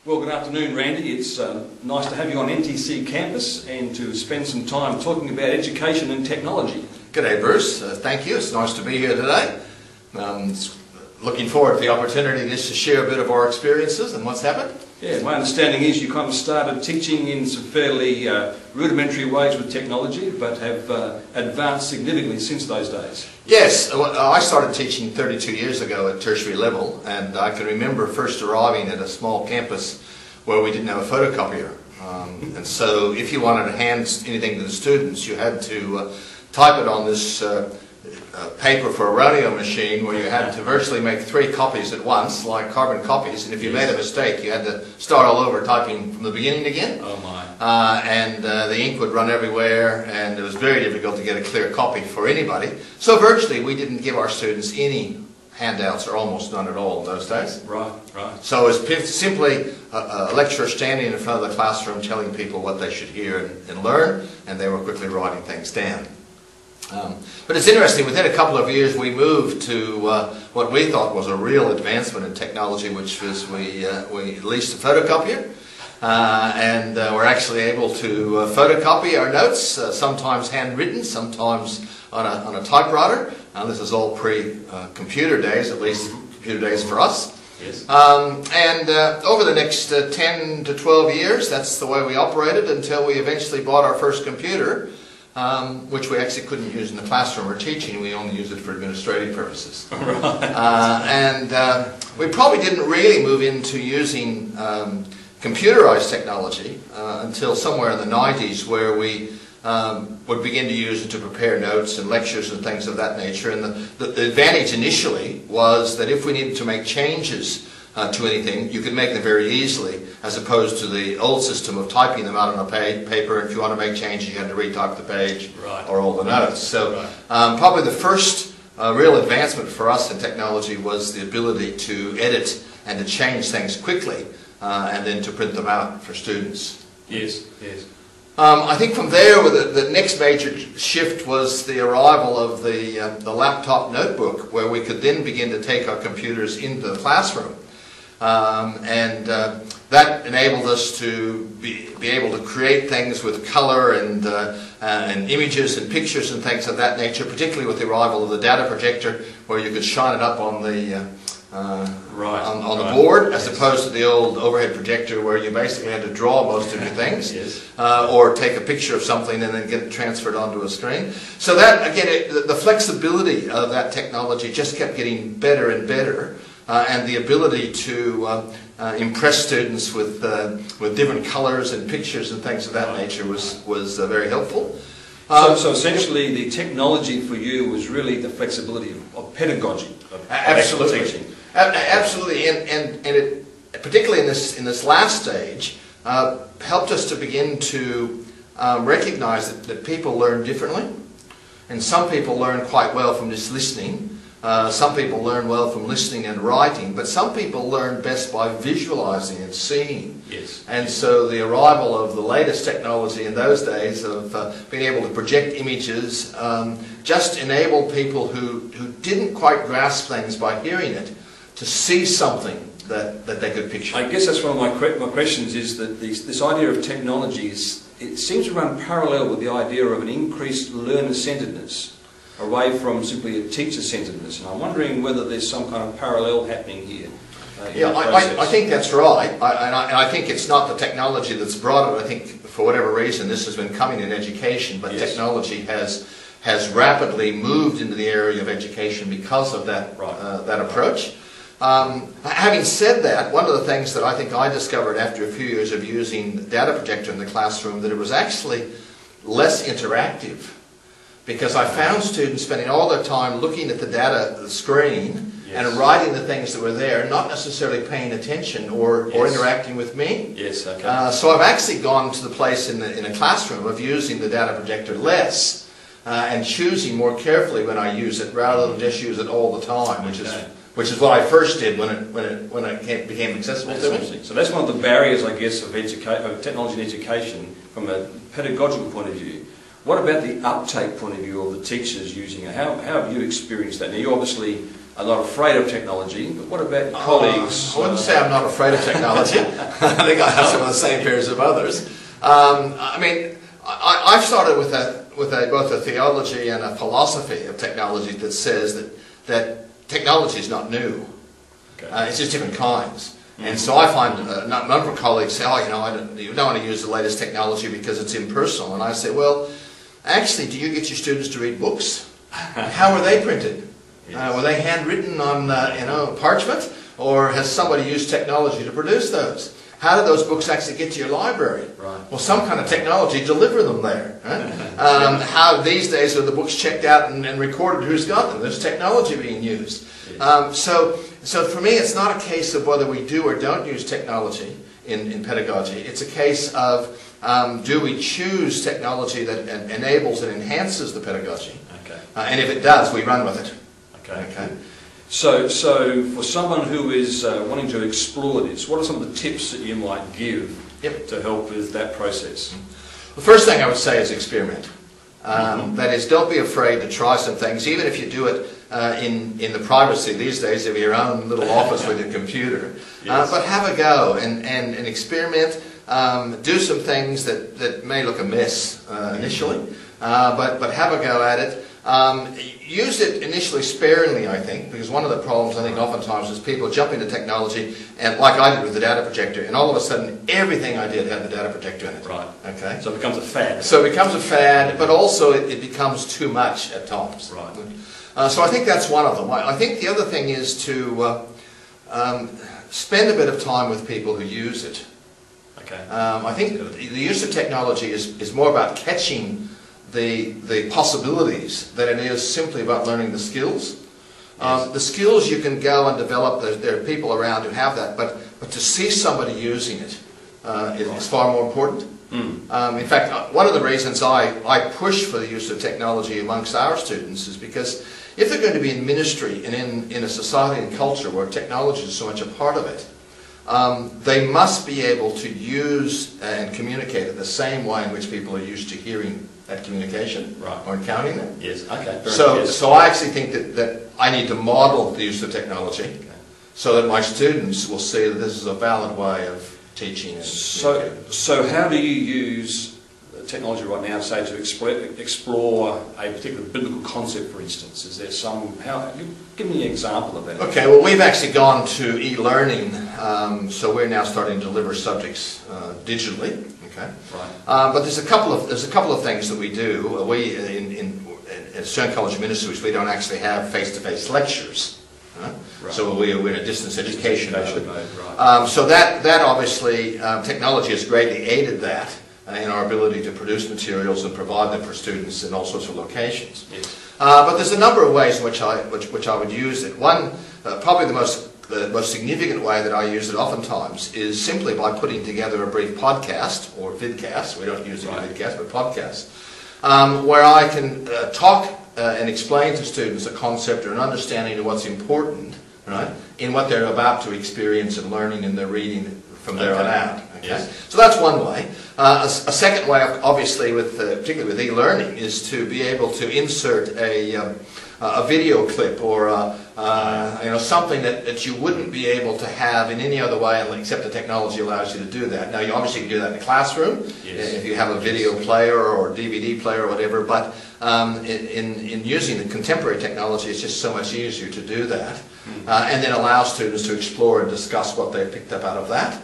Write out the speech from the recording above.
Well, good afternoon, Randy. It's nice to have you on NTC campus and to spend some time talking about education and technology. G'day, Bruce. Thank you. It's nice to be here today. Looking forward to the opportunity just to share a bit of our experiences and what's happened. Yeah, my understanding is you kind of started teaching in some fairly rudimentary ways with technology, but have advanced significantly since those days. Yes, I started teaching 32 years ago at tertiary level, and I can remember first arriving at a small campus where we didn't have a photocopier. And so if you wanted to hand anything to the students, you had to type it on this paper for a rodeo machine, where you had to virtually make 3 copies at once, like carbon copies, and if you made a mistake you had to start all over typing from the beginning again. Oh my. And the ink would run everywhere, and it was very difficult to get a clear copy for anybody. So virtually we didn't give our students any handouts, or almost none at all in those days. Right, right. So it was simply a lecturer standing in front of the classroom telling people what they should hear and learn, and they were quickly writing things down. But it's interesting, within a couple of years we moved to what we thought was a real advancement in technology, which was we leased a photocopier, and we're actually able to photocopy our notes, sometimes handwritten, sometimes on a typewriter. This is all pre-computer days, at least computer days for us. Yes. And over the next 10 to 12 years, that's the way we operated until we eventually bought our first computer, which we actually couldn't use in the classroom or teaching. We only used it for administrative purposes. Right. We probably didn't really move into using computerized technology until somewhere in the 90s, where we would begin to use it to prepare notes and lectures and things of that nature. And the advantage initially was that if we needed to make changes to anything, you could make them very easily, as opposed to the old system of typing them out on a paper. If you want to make changes, you had to retype the page, right, or all the notes. So probably the first real advancement for us in technology was the ability to edit and to change things quickly, and then to print them out for students. Yes, yes. I think from there, the next major shift was the arrival of the laptop notebook, where we could then begin to take our computers into the classroom. That enabled us to be able to create things with color and images and pictures and things of that nature, particularly with the arrival of the data projector, where you could shine it up on the on the board, as opposed to the old overhead projector, where you basically had to draw most of your things, yes, or take a picture of something and then get it transferred onto a screen. So that, again, the flexibility of that technology just kept getting better and better. And the ability to impress students with different colors and pictures and things of that nature was very helpful. So essentially, the technology for you was really the flexibility of pedagogy, of absolutely teaching. Absolutely, and it, particularly in this last stage, helped us to begin to recognize that people learn differently, and some people learn quite well from just listening. Some people learn well from listening and writing, but some people learn best by visualizing and seeing. Yes. And so the arrival of the latest technology in those days of being able to project images just enabled people who didn't quite grasp things by hearing it to see something that they could picture. I guess that's one of my questions, is that this idea of technology it seems to run parallel with the idea of an increased learner-centeredness, away from simply a teacher-centeredness, and I'm wondering whether there's some kind of parallel happening here. Yeah, I think that's right, and I think it's not the technology that's brought it. I think for whatever reason this has been coming in education, but yes, technology has rapidly moved into the area of education because of that that approach. Having said that, one of the things that I think I discovered after a few years of using the data projector in the classroom, that it was actually less interactive. Because I found students spending all their time looking at the data screen, yes, and writing the things that were there, not necessarily paying attention or interacting with me. Yes, okay. So I've actually gone to the place in a classroom of using the data projector less, and choosing more carefully when I use it, rather than just use it all the time, which is what I first did when it became accessible to me. So that's one of the barriers, I guess, of technology and education from a pedagogical point of view. What about the uptake point of view of the teachers using it? How have you experienced that? Now, you obviously are not afraid of technology, but what about your colleagues? I wouldn't say I'm not afraid of technology. I think I have some of the same fears of others. I mean, I've started with both a theology and a philosophy of technology that says that technology is not new. Okay. It's just different kinds. And so I find a number of colleagues say, oh, you know, you don't want to use the latest technology because it's impersonal. And I say, well, actually, do you get your students to read books? How were they printed? Yes. Were they handwritten on, you know, parchment? Or has somebody used technology to produce those? How did those books actually get to your library? Right. Well, some kind of technology delivered them there. Right? How these days are the books checked out and recorded who's got them? There's technology being used. Yes. So for me, it's not a case of whether we do or don't use technology in pedagogy. It's a case of do we choose technology that enables and enhances the pedagogy? Okay. And if it does, we run with it. Okay. So for someone who is wanting to explore this, what are some of the tips that you might give to help with that process? The first thing I would say is experiment. That is, don't be afraid to try some things, even if you do it in the privacy these days of your own little office with your computer. Yes. But have a go and experiment. Do some things that may look amiss initially, but have a go at it. Use it initially sparingly, I think, because one of the problems I think oftentimes is people jump into technology, and like I did with the data projector, and all of a sudden everything I did had the data projector in it. Right. Okay. So it becomes a fad. So it becomes a fad, but also it becomes too much at times. Right. So I think that's one of them. I think the other thing is to spend a bit of time with people who use it. Okay. I think the use of technology is more about catching the possibilities than it is simply about learning the skills. Yes. The skills you can go and develop, there are people around who have that, but to see somebody using it is far more important. In fact, one of the reasons I push for the use of technology amongst our students is because if they're going to be in ministry and in a society and culture where technology is so much a part of it, they must be able to use and communicate it the same way in which people are used to hearing that communication or encountering it. Yes. Okay. So I actually think that I need to model the use of technology so that my students will see that this is a valid way of teaching. And so how do you use technology right now, say, to explore a particular biblical concept, for instance? Is there give me an example of that. Okay, well, we've actually gone to e-learning, so we're now starting to deliver subjects digitally. Okay, right. But there's a couple of things that we do. We at Sydney College of Divinity, we don't actually have face-to-face lectures. Right. So we're in a distance education mode. Right. So that obviously technology has greatly aided that in our ability to produce materials and provide them for students in all sorts of locations. Yes. But there's a number of ways in which I would use it. One, probably the most significant way that I use it oftentimes is simply by putting together a brief podcast or vidcast. We don't use it in vidcast, but podcast, where I can talk and explain to students a concept or an understanding of what's important, right, in what they're about to experience and learning in their reading from there on out. Okay? Yes. So that's one way. A second way, obviously, particularly with e-learning, is to be able to insert a video clip or something that you wouldn't be able to have in any other way except the technology allows you to do that. Now, you obviously can do that in the classroom if you have a video player or DVD player or whatever, but in using the contemporary technology, it's just so much easier to do that and then allow students to explore and discuss what they've picked up out of that.